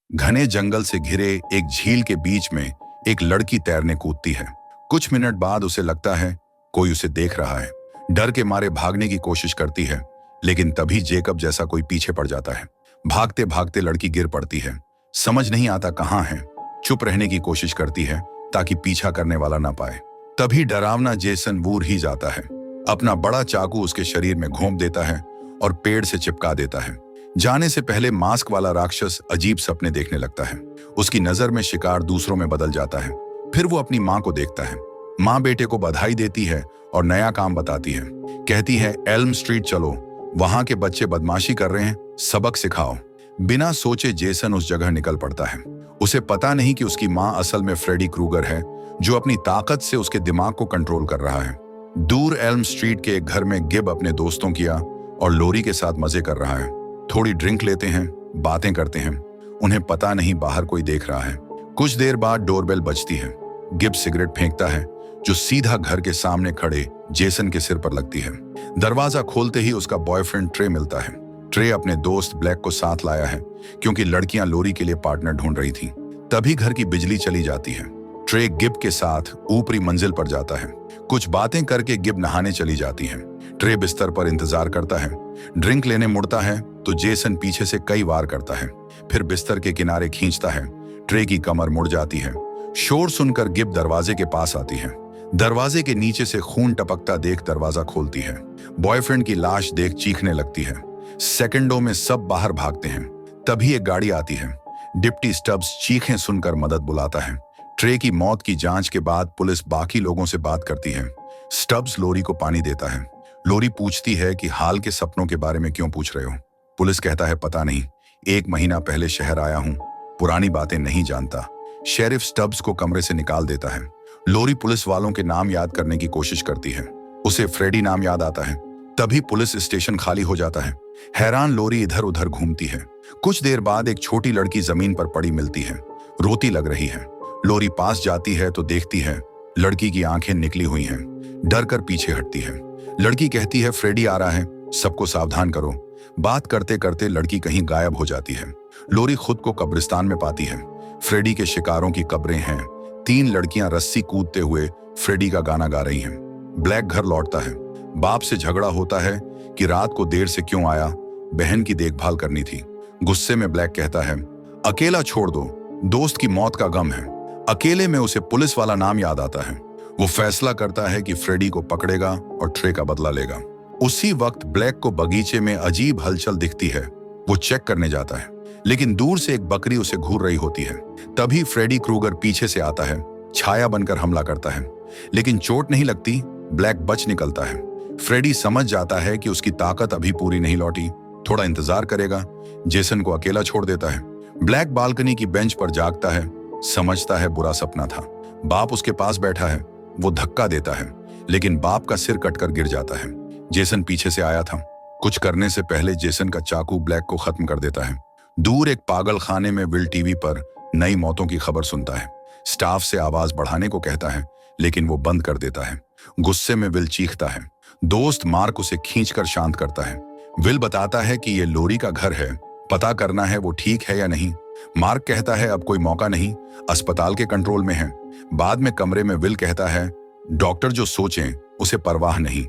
घने जंगल से घिरे एक झील के बीच में एक लड़की तैरने कूदती है। कुछ मिनट बाद उसे लगता है कोई उसे देख रहा है। डर के मारे भागने की कोशिश करती है, लेकिन तभी जेकब जैसा कोई पीछे पड़ जाता है। भागते भागते लड़की गिर पड़ती है। समझ नहीं आता कहाँ है। चुप रहने की कोशिश करती है ताकि पीछा करने वाला ना पाए। तभी डरावना जेसन वूर ही जाता है। अपना बड़ा चाकू उसके शरीर में घोंप देता है और पेड़ से चिपका देता है। जाने से पहले मास्क वाला राक्षस अजीब सपने देखने लगता है। उसकी नजर में शिकार दूसरों में बदल जाता है। फिर वो अपनी माँ को देखता है। माँ बेटे को बधाई देती है और नया काम बताती है। कहती है, एल्म स्ट्रीट चलो, वहां के बच्चे बदमाशी कर रहे हैं, सबक सिखाओ। बिना सोचे जेसन उस जगह निकल पड़ता है। उसे पता नहीं कि उसकी माँ असल में फ्रेडी क्रूगर है, जो अपनी ताकत से उसके दिमाग को कंट्रोल कर रहा है। दूर एल्म स्ट्रीट के एक घर में गिब अपने दोस्तों किया और लोरी के साथ मजे कर रहा है। थोड़ी ड्रिंक लेते हैं, बातें करते हैं। उन्हें पता नहीं बाहर कोई देख रहा है। कुछ देर बाद डोरबेल बजती है। गिब सिगरेट फेंकता है, जो सीधा घर के सामने खड़े जेसन के सिर पर लगती है। दरवाजा खोलते ही उसका बॉयफ्रेंड ट्रे मिलता है। ट्रे अपने दोस्त ब्लैक को साथ लाया है, क्योंकि लड़कियां लोरी के लिए पार्टनर ढूंढ रही थीं। तभी घर की बिजली चली जाती है। ट्रे गिब के साथ ऊपरी मंजिल पर जाता है। कुछ बातें करके गिब नहाने चली जाती है। ट्रे बिस्तर पर इंतजार करता है। ड्रिंक लेने मुड़ता है तो जेसन पीछे से कई वार करता है। फिर बिस्तर के किनारे खींचता है। ट्रे की कमर मुड़ जाती है। शोर सुनकर गिब दरवाजे के पास आती है। दरवाजे के नीचे से खून टपकता देख दरवाजा खोलती है। बॉयफ्रेंड की लाश देख चीखने लगती है। सेकंडों में सब बाहर भागते हैं। तभी एक गाड़ी आती है। डिप्टी स्टब्स चीखें सुनकर मदद बुलाता है। ट्रे की मौत की जांच के बाद पुलिस बाकी लोगों से बात करती है। स्टब्स लोरी को पानी देता है। लोरी पूछती है कि हाल के सपनों के बारे में क्यों पूछ रहे हो। पुलिस कहता है, पता नहीं, 1 महीना पहले शहर आया हूं, पुरानी बातें नहीं जानता। शेरिफ स्टब्स को कमरे से निकाल देता है। लोरी पुलिस वालों के नाम याद करने की कोशिश करती है। उसे फ्रेडी नाम याद आता है। तभी पुलिस स्टेशन खाली हो जाता है। हैरान लोरी इधर उधर घूमती है। कुछ देर बाद एक छोटी लड़की जमीन पर पड़ी मिलती है, रोती लग रही है। लोरी पास जाती है तो देखती है लड़की की आंखें निकली हुई हैं। डर कर पीछे हटती है। लड़की कहती है, फ्रेडी आ रहा है, सबको सावधान करो। बात करते करते लड़की कहीं गायब हो जाती है। लोरी खुद को कब्रिस्तान में पाती है। फ्रेडी के शिकारों की कब्रें हैं। 3 लड़कियां रस्सी कूदते हुए फ्रेडी का गाना गा रही हैं। ब्लैक घर लौटता है। बाप से झगड़ा होता है कि रात को देर से क्यों आया, बहन की देखभाल करनी थी। गुस्से में ब्लैक कहता है, अकेला छोड़ दो, दोस्त की मौत का गम है। अकेले में उसे पुलिस वाला नाम याद आता है। वो फैसला करता है कि फ्रेडी को पकड़ेगा और ट्रे का बदला लेगा। उसी वक्त ब्लैक को बगीचे में अजीब हलचल दिखती है। वो चेक करने जाता है, लेकिन दूर से एक बकरी उसे घूर रही होती है। तभी फ्रेडी क्रूगर पीछे से आता है, छाया बनकर हमला करता है, लेकिन चोट नहीं लगती। ब्लैक बच निकलता है। फ्रेडी समझ जाता है कि उसकी ताकत अभी पूरी नहीं लौटी, थोड़ा इंतजार करेगा। जेसन को अकेला छोड़ देता है। ब्लैक बालकनी की बेंच पर जागता है, समझता है बुरा सपना था। बाप उसके पास बैठा है। वो धक्का देता है, लेकिन बाप का सिर कटकर गिर जाता है। जेसन पीछे से आया था। कुछ करने से पहले जेसन का चाकू ब्लैक को खत्म कर देता है। दूर एक पागल खाने में विल टीवी पर नई मौतों की खबर सुनता है। स्टाफ से आवाज बढ़ाने को कहता है, लेकिन वो बंद कर देता है। गुस्से में विल चीखता है। दोस्त मार्क उसे खींचकर शांत करता है। विल बताता है कि ये लोरी का घर है, पता करना है वो ठीक है या नहीं। मार्क कहता है, अब कोई मौका नहीं, अस्पताल के कंट्रोल में है। बाद में कमरे में विल कहता है, डॉक्टर जो सोचें उसे परवाह नहीं,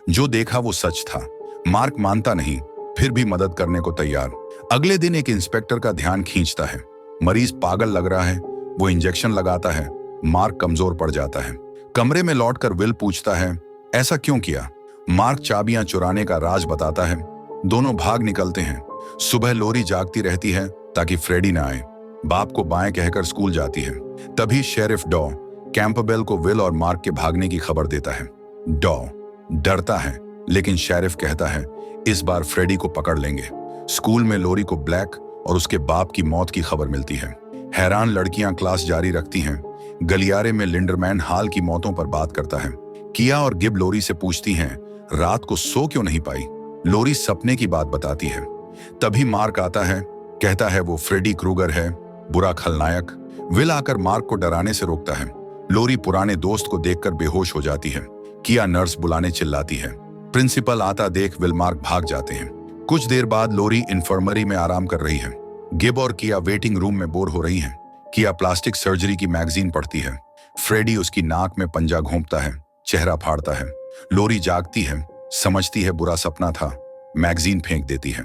जो देखा वो सच था। मार्क मानता नहीं, फिर भी मदद करने को तैयार। अगले दिन एक इंस्पेक्टर का ध्यान खींचता है। मरीज पागल लग रहा है। वो इंजेक्शन लगाता है। मार्क कमजोर पड़ जाता है। कमरे में लौटकर विल पूछता है, ऐसा क्यों किया। मार्क चाबियां चुराने का राज बताता है। दोनों भाग निकलते हैं। सुबह लोरी जागती रहती है ताकि फ्रेडी ना आए। बाप को बाएं कहकर स्कूल जाती है। तभी शेरिफ डॉ कैंपबेल को विल और मार्क के भागने की खबर देता है। डॉ डरता है, लेकिन शेरिफ कहता है, इस बार फ्रेडी को पकड़ लेंगे। स्कूल में लोरी को ब्लैक और उसके बाप की मौत की खबर मिलती है। हैरान लड़कियां क्लास जारी रखती हैं। गलियारे में लिंडरमैन हाल की मौतों पर बात करता है। किया और गिब लोरी से पूछती हैं, रात को सो क्यों नहीं पाई। लोरी सपने की बात बताती है। तभी मार्क आता है, कहता है वो फ्रेडी क्रूगर है, बुरा खलनायक। विल आकर मार्क को डराने से रोकता है। लोरी पुराने दोस्त को देखकर बेहोश हो जाती है। किया नर्स बुलाने चिल्लाती है। प्रिंसिपल आता देख विल मार्क भाग जाते हैं। कुछ देर बाद लोरी इन्फर्मरी में आराम कर रही है। गिब और किया वेटिंग रूम में बोर हो रही हैं। किया प्लास्टिक सर्जरी की मैगजीन पढ़ती है। फ्रेडी उसकी नाक में पंजा घोंपता है, चेहरा फाड़ता है। लोरी जागती है, समझती है बुरा सपना था, मैगजीन फेंक देती है।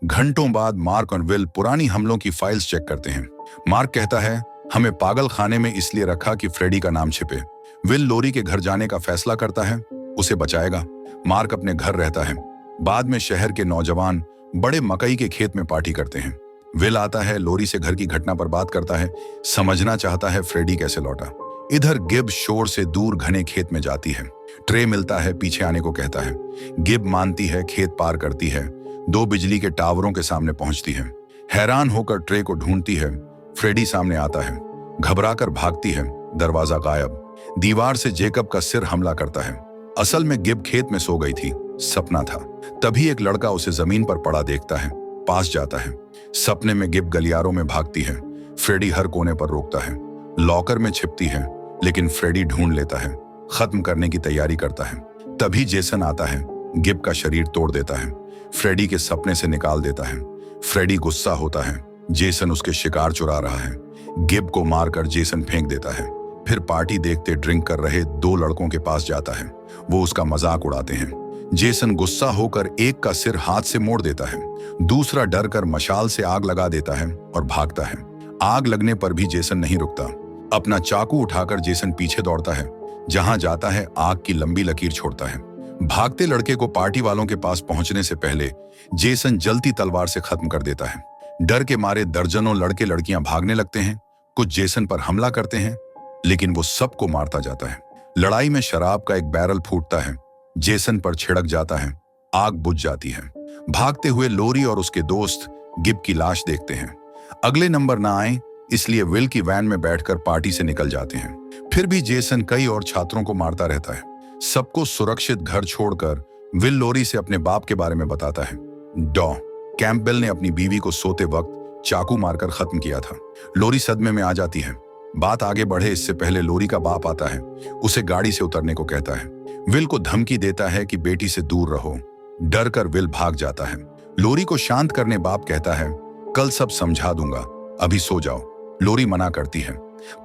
घंटों बाद मार्क और विल पुरानी हमलों की फाइल्स चेक करते हैं। मार्क कहता है, हमें पागल खाने में इसलिए रखा कि फ्रेडी का नाम छिपे। विल लोरी के घर जाने का फैसला करता है, उसे बचाएगा। मार्क अपने घर रहता है। बाद में शहर के नौजवान बड़े मकई के खेत में पार्टी करते हैं। विल आता है, लोरी से घर की घटना पर बात करता है, समझना चाहता है फ्रेडी कैसे लौटा। इधर गिब शोर से दूर घने खेत में जाती है। ट्रे मिलता है, पीछे आने को कहता है। गिब मानती है, खेत पार करती है, 2 बिजली के टावरों के सामने पहुंचती है। हैरान होकर ट्रे को ढूंढती है। फ्रेडी सामने आता है, घबराकर भागती है, दरवाजा गायब। दीवार से जेकब का सिर हमला करता है। असल में गिब खेत में सो गई थी, सपना था। तभी एक लड़का उसे जमीन पर पड़ा देखता है, पास जाता है। सपने में गिब गलियारों में भागती है। फ्रेडी हर कोने पर रोकता है, लॉकर में छिपती है, लेकिन फ्रेडी ढूंढ लेता है, खत्म करने की तैयारी करता है। तभी जेसन आता है, गिब का शरीर तोड़ देता है, फ्रेडी के सपने से निकाल देता है। फ्रेडी गुस्सा होता है, जेसन उसके शिकार चुरा रहा है। गिब को मारकर जेसन फेंक देता है। फिर पार्टी देखते ड्रिंक कर रहे 2 लड़कों के पास जाता है। वो उसका मजाक उड़ाते हैं। जेसन गुस्सा होकर एक का सिर हाथ से मोड़ देता है, दूसरा डर कर मशाल से आग लगा देता है और भागता है। आग लगने पर भी जेसन नहीं रुकता। अपना चाकू उठाकर जेसन पीछे दौड़ता है। जहां जाता है आग की लंबी लकीर छोड़ता है। भागते लड़के को पार्टी वालों के पास पहुंचने से पहले जेसन जलती तलवार से खत्म कर देता है। डर के मारे दर्जनों लड़के लड़कियां भागने लगते हैं। कुछ जेसन पर हमला करते हैं, लेकिन वो सबको मारता जाता है। लड़ाई में शराब का एक बैरल फूटता है, जेसन पर छिड़क जाता है, आग बुझ जाती है। भागते हुए लोरी और उसके दोस्त गिब की लाश देखते हैं। अगले नंबर ना आए इसलिए विल की वैन में बैठकर पार्टी से निकल जाते हैं। फिर भी जेसन कई और छात्रों को मारता रहता है। सबको सुरक्षित घर छोड़कर विल लोरी से अपने बाप के बारे में बताता है। डॉ कैंपबेल ने अपनी बीवी को सोते वक्त चाकू मारकर खत्म किया था। लोरी सदमे में आ जाती है। बात आगे बढ़े इससे पहले लोरी का बाप आता है, उसे गाड़ी से उतरने को कहता है। विल को धमकी देता है कि बेटी से दूर रहो। डर कर विल भाग जाता है। लोरी को शांत करने बाप कहता है, कल सब समझा दूंगा, अभी सो जाओ। लोरी मना करती है।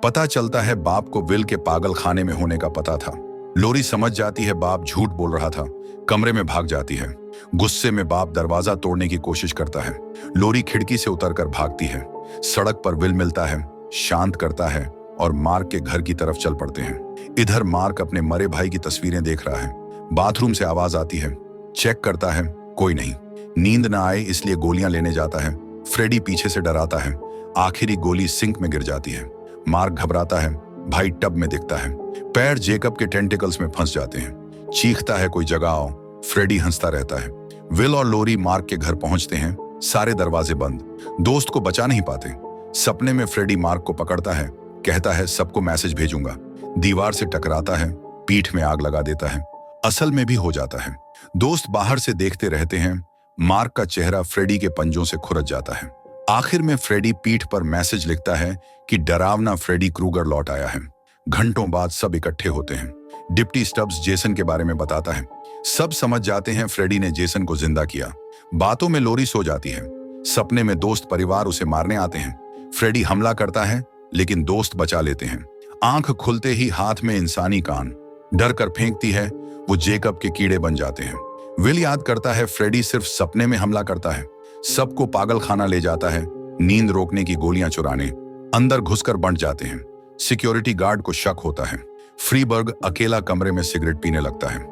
पता चलता है बाप को विल के पागल खाने में होने का पता था। लोरी समझ जाती है बाप झूठ बोल रहा था, कमरे में भाग जाती है। गुस्से में बाप दरवाजा तोड़ने की कोशिश करता है। लोरी खिड़की से उतरकर भागती है। सड़क पर विल मिलता है, शांत करता है और मार्क के घर की तरफ चल पड़ते हैं। इधर मार्क अपने मरे भाई की तस्वीरें देख रहा है। बाथरूम से आवाज आती है, चेक करता है, कोई नहीं। नींद ना आए इसलिए गोलियां लेने जाता है। फ्रेडी पीछे से डराता है। आखिरी गोली सिंक में गिर जाती है। मार्क घबराता है, भाई टब में दिखता है। पैर जेकब के टेंटिकल्स में फंस जाते हैं। चीखता है, कोई जगह आओ। फ्रेडी हंसता रहता है। विल और लोरी मार्क के घर पहुंचते हैं। सारे दरवाजे बंद। दोस्त को बचा नहीं पाते। सपने में फ्रेडी मार्क को पकड़ता है, कहता है सबको मैसेज भेजूंगा। दीवार से टकराता है, पीठ में आग लगा देता है। असल में भी हो जाता है। दोस्त बाहर से देखते रहते हैं। मार्क का चेहरा फ्रेडी के पंजों से खुरच जाता है। आखिर में फ्रेडी पीठ पर मैसेज लिखता है कि डरावना फ्रेडी क्रूगर लौट आया है। घंटों बाद सब इकट्ठे होते हैं। डिप्टी स्टब्स जेसन के बारे में बताता है। सब समझ जाते हैं फ्रेडी ने जेसन को जिंदा किया। बातों में लोरी सो जाती है। सपने में दोस्त परिवार उसे मारने आते हैं। फ्रेडी हमला करता है, लेकिन दोस्त बचा लेते हैं। आंख खुलते ही हाथ में इंसानी कान। डर कर फेंकती है, वो जेकब के कीड़े बन जाते हैं। विल याद करता है फ्रेडी सिर्फ सपने में हमला करता है। सबको पागल खाना ले जाता है, नींद रोकने की गोलियां चुराने। अंदर घुसकर बंट जाते हैं। सिक्योरिटी गार्ड को शक होता है। फ्रीबर्ग अकेला कमरे में सिगरेट पीने लगता है।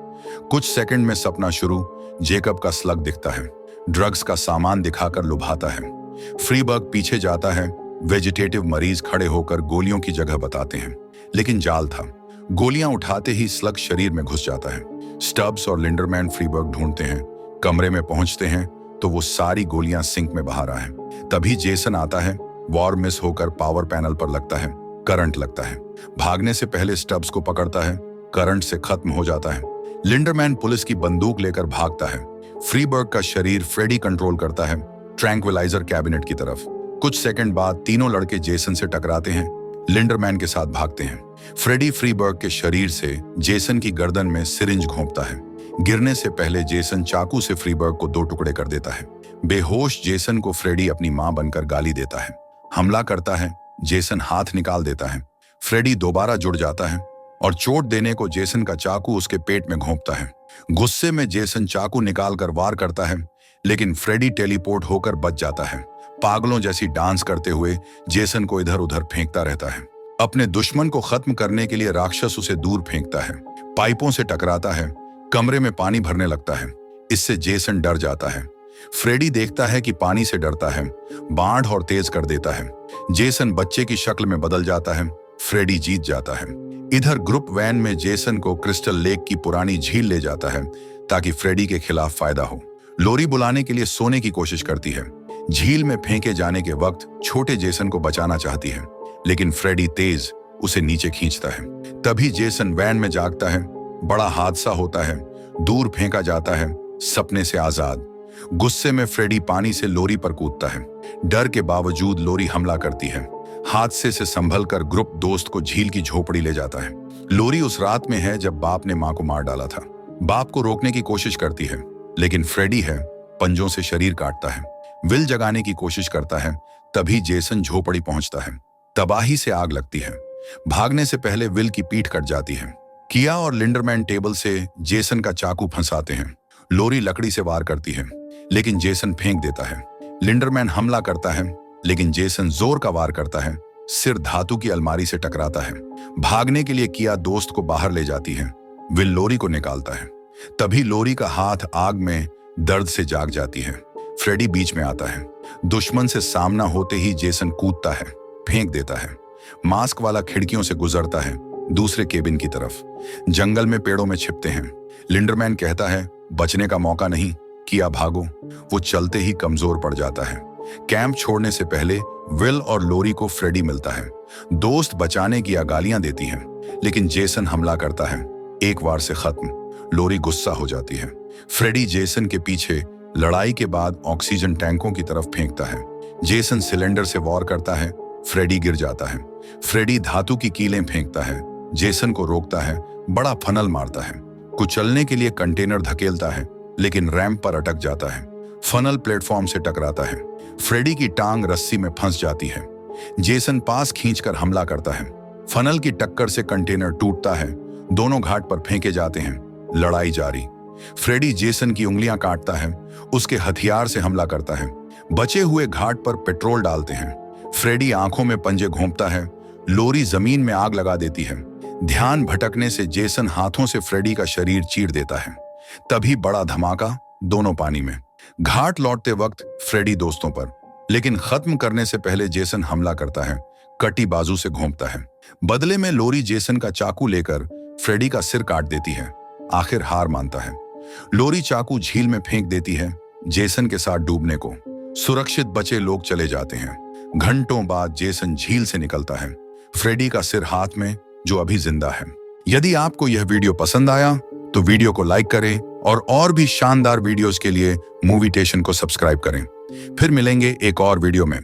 कुछ सेकंड में सपना शुरू। जेकब का स्लग दिखता है, ड्रग्स का सामान दिखाकर लुभाता है। फ्रीबर्ग पीछे जाता है। वेजिटेटिव मरीज खड़े होकर गोलियों की जगह बताते हैं, लेकिन जाल था। गोलियां उठाते ही स्लग शरीर में घुस जाता है। स्टब्स और लिंडरमैन फ्रीबर्ग ढूंढते हैं। कमरे में पहुंचते हैं तो वो सारी गोलियां सिंक में बहा रहा है। तभी जेसन आता है। वॉर मिस होकर पावर पैनल पर लगता है, करंट लगता है। भागने से पहले स्टब्स को पकड़ता है, करंट से खत्म हो जाता है। लिंडरमैन पुलिस की बंदूक लेकर भागता है। फ्रीबर्ग का शरीर फ्रेडी कंट्रोल करता है, ट्रैंक्विलाइजर कैबिनेट की तरफ। कुछ सेकंड बाद तीनों लड़के जेसन से टकराते हैं, लिंडरमैन के साथ भागते हैं। फ्रेडी फ्रीबर्ग के शरीर से जेसन की गर्दन में सिरिंज घोंपता है। गिरने से पहले जेसन चाकू से फ्रीबर्ग को 2 टुकड़े कर देता है। बेहोश जेसन को फ्रेडी अपनी मां बनकर गाली देता है। हमला करता है, जेसन हाथ निकाल देता है। फ्रेडी दोबारा जुड़ जाता है और चोट देने को जेसन का चाकू उसके पेट में घोंपता है। गुस्से में जेसन चाकू निकालकर वार करता है, लेकिन फ्रेडी टेलीपोर्ट होकर बच जाता है। पागलों जैसी डांस करते हुए जेसन को इधर उधर फेंकता रहता है। अपने दुश्मन को खत्म करने के लिए राक्षस उसे दूर फेंकता है, पाइपों से टकराता है, कमरे में पानी भरने लगता है। इससे जेसन डर जाता है। फ्रेडी देखता है कि पानी से डरता है, बाढ़ और तेज कर देता है। जेसन बच्चे की शक्ल में बदल जाता है। फ्रेडी जीत जाता है। इधर ग्रुप वैन में जेसन को क्रिस्टल लेक की पुरानी झील ले जाता है ताकि फ्रेडी के खिलाफ फायदा हो। लोरी बुलाने के लिए सोने की कोशिश करती है। झील में फेंके जाने के वक्त छोटे जेसन को बचाना चाहती है, लेकिन फ्रेडी तेज उसे नीचे खींचता है। तभी जेसन वैन में जागता है। बड़ा हादसा होता है, दूर फेंका जाता है, सपने से आजाद। गुस्से में फ्रेडी पानी से लोरी पर कूदता है। डर के बावजूद लोरी हमला करती है। हादसे से संभलकर ग्रुप दोस्त को झील की झोपड़ी ले जाता है। लोरी उस रात में है जब बाप ने मां को मार डाला था। बाप को रोकने की कोशिश करती है, लेकिन फ्रेडी है, पंजों से शरीर काटता है। विल जगाने की कोशिश करता है, तभी जेसन झोपड़ी पहुंचता है। तबाही से आग लगती है। भागने से पहले विल की पीठ कट जाती है। किया और लिंडरमैन टेबल से जेसन का चाकू फंसाते हैं। लोरी लकड़ी से वार करती है, लेकिन जेसन फेंक देता है। लिंडरमैन हमला करता है, लेकिन जेसन जोर का वार करता है। सिर धातु की अलमारी से टकराता है। भागने के लिए किया दोस्त को बाहर ले जाती है। विल लोरी को निकालता है। तभी लोरी का हाथ आग में दर्द से जाग जाती है। फ्रेडी बीच में आता है। दुश्मन से सामना होते ही जेसन कूदता है, फेंक देता है। मास्क वाला खिड़कियों से गुजरता है, दूसरे केबिन की तरफ। जंगल में पेड़ों में छिपते हैं। लिंडरमैन कहता है, बचने का मौका नहीं, किया भागो। वो चलते ही कमजोर पड़ जाता है। कैंप छोड़ने से पहले विल और लोरी को फ्रेडी मिलता है। दोस्त बचाने की गालियां देती हैं, लेकिन जेसन हमला करता है। एक वार से खत्म। लोरी गुस्सा हो जाती है। फ्रेडी जेसन के पीछे लड़ाई के बाद ऑक्सीजन टैंकों की तरफ फेंकता है। जेसन सिलेंडर से वॉर करता है। फ्रेडी गिर जाता है। फ्रेडी धातु की कीलें फेंकता है, जेसन को रोकता है, बड़ा फनल मारता है। कुचलने के लिए कंटेनर धकेलता है, लेकिन रैंप पर अटक जाता है। फनल प्लेटफॉर्म से टकराता है। फ्रेडी की टांग रस्सी में फंस जाती है। जेसन पास खींचकर हमला करता है। फनल की टक्कर से कंटेनर टूटता है। दोनों घाट पर फेंके जाते हैं। लड़ाई जारी। फ्रेडी जेसन की उंगलियां काटता है, उसके हथियार से हमला करता है। बचे हुए घाट पर पेट्रोल डालते हैं। फ्रेडी आंखों में पंजे घोंपता है। लोरी जमीन में आग लगा देती है। ध्यान भटकने से जेसन हाथों से फ्रेडी का शरीर चीर देता है। तभी बड़ा धमाका, दोनों पानी में। घाट लौटते वक्त फ्रेडी दोस्तों पर, लेकिन खत्म करने से पहले जेसन हमला करता है, कटी बाजू से घोंपता है। बदले में लोरी जेसन का चाकू लेकर फ्रेडी का सिर काट देती है। आखिर हार मानता है। लोरी चाकू झील में फेंक देती है, जेसन के साथ डूबने को। सुरक्षित बचे लोग चले जाते हैं। घंटों बाद जेसन झील से निकलता है, फ्रेडी का सिर हाथ में, जो अभी जिंदा है। यदि आपको यह वीडियो पसंद आया तो वीडियो को लाइक करें और भी शानदार वीडियोस के लिए मूवीटेशन को सब्सक्राइब करें। फिर मिलेंगे एक और वीडियो में।